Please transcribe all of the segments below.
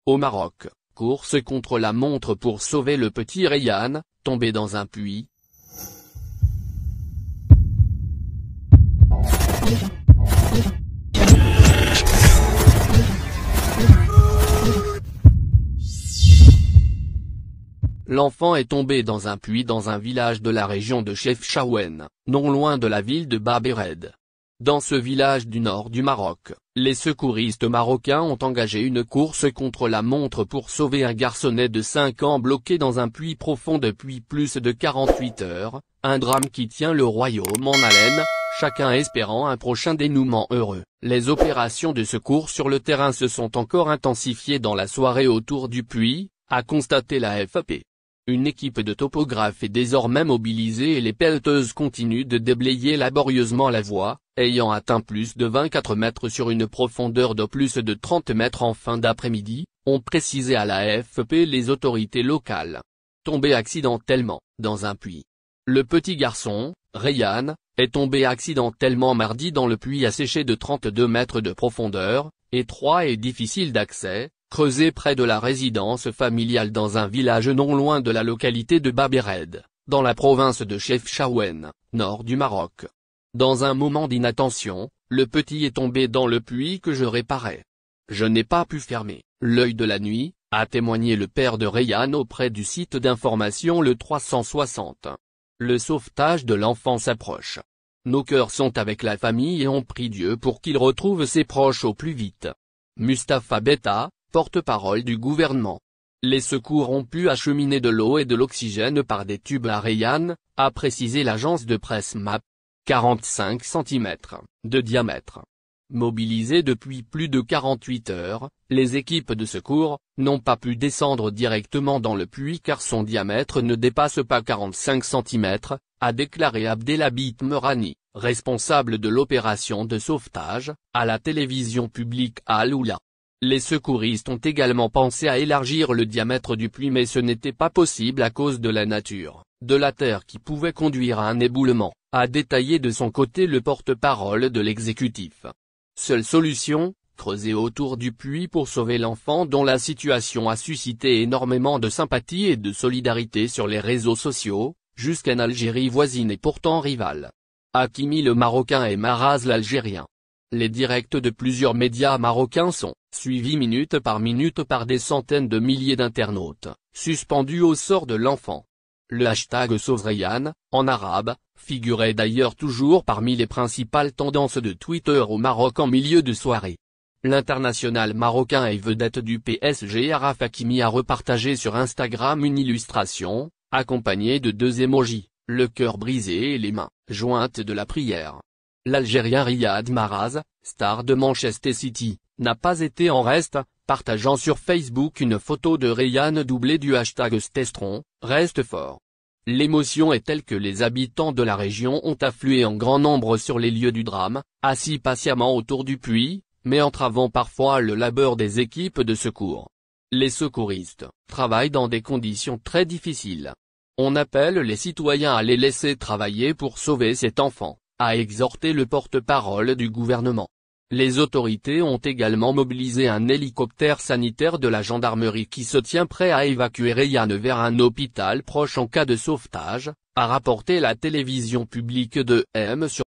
Au Maroc, course contre la montre pour sauver le petit Rayyan, tombé dans un puits. L'enfant est tombé dans un puits dans un village de la région de Chefchaouen, non loin de la ville de Bab Ered. Dans ce village du nord du Maroc, les secouristes marocains ont engagé une course contre la montre pour sauver un garçonnet de 5 ans bloqué dans un puits profond depuis plus de 48 heures, un drame qui tient le royaume en haleine, chacun espérant un prochain dénouement heureux. Les opérations de secours sur le terrain se sont encore intensifiées dans la soirée autour du puits, a constaté l'AFP. Une équipe de topographes est désormais mobilisée et les pelleteuses continuent de déblayer laborieusement la voie, ayant atteint plus de 24 mètres sur une profondeur de plus de 30 mètres en fin d'après-midi, ont précisé à l'AFP les autorités locales. Tombé accidentellement, dans un puits. Le petit garçon, Rayyan, est tombé accidentellement mardi dans le puits asséché de 32 mètres de profondeur, étroit et difficile d'accès, creusé près de la résidence familiale dans un village non loin de la localité de Bab Ered, dans la province de Chefchaouen, nord du Maroc. Dans un moment d'inattention, le petit est tombé dans le puits que je réparais. Je n'ai pas pu fermer l'œil de la nuit, a témoigné le père de Rayyan auprès du site d'information Le 360. Le sauvetage de l'enfant s'approche. Nos cœurs sont avec la famille et on prie Dieu pour qu'il retrouve ses proches au plus vite. Mustapha Betta, porte-parole du gouvernement. Les secours ont pu acheminer de l'eau et de l'oxygène par des tubes à Rayyan, a précisé l'agence de presse MAP. 45 cm de diamètre. Mobilisées depuis plus de 48 heures, les équipes de secours n'ont pas pu descendre directement dans le puits car son diamètre ne dépasse pas 45 cm, a déclaré Abdelhabit Merani, responsable de l'opération de sauvetage, à la télévision publique Al-Oula. Les secouristes ont également pensé à élargir le diamètre du puits mais ce n'était pas possible à cause de la nature de la terre qui pouvait conduire à un éboulement, a détaillé de son côté le porte-parole de l'exécutif. Seule solution, creuser autour du puits pour sauver l'enfant dont la situation a suscité énormément de sympathie et de solidarité sur les réseaux sociaux, jusqu'en Algérie voisine et pourtant rivale. Hakimi le Marocain et Maraz l'Algérien. Les directs de plusieurs médias marocains sont suivis minute par des centaines de milliers d'internautes, suspendus au sort de l'enfant. Le hashtag Sauve Rayyan, en arabe, figurait d'ailleurs toujours parmi les principales tendances de Twitter au Maroc en milieu de soirée. L'international marocain et vedette du PSG Achraf Hakimi a repartagé sur Instagram une illustration, accompagnée de 2 emojis, le cœur brisé et les mains jointes de la prière. L'Algérien Riyad Mahrez, star de Manchester City, n'a pas été en reste, partageant sur Facebook une photo de Rayyan doublée du hashtag Stestron, reste fort. L'émotion est telle que les habitants de la région ont afflué en grand nombre sur les lieux du drame, assis patiemment autour du puits, mais entravant parfois le labeur des équipes de secours. Les secouristes travaillent dans des conditions très difficiles. On appelle les citoyens à les laisser travailler pour sauver cet enfant, a exhorté le porte-parole du gouvernement. Les autorités ont également mobilisé un hélicoptère sanitaire de la gendarmerie qui se tient prêt à évacuer Rayyan vers un hôpital proche en cas de sauvetage, a rapporté la télévision publique de M sur.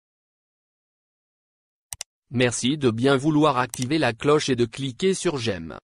Merci de bien vouloir activer la cloche et de cliquer sur j'aime.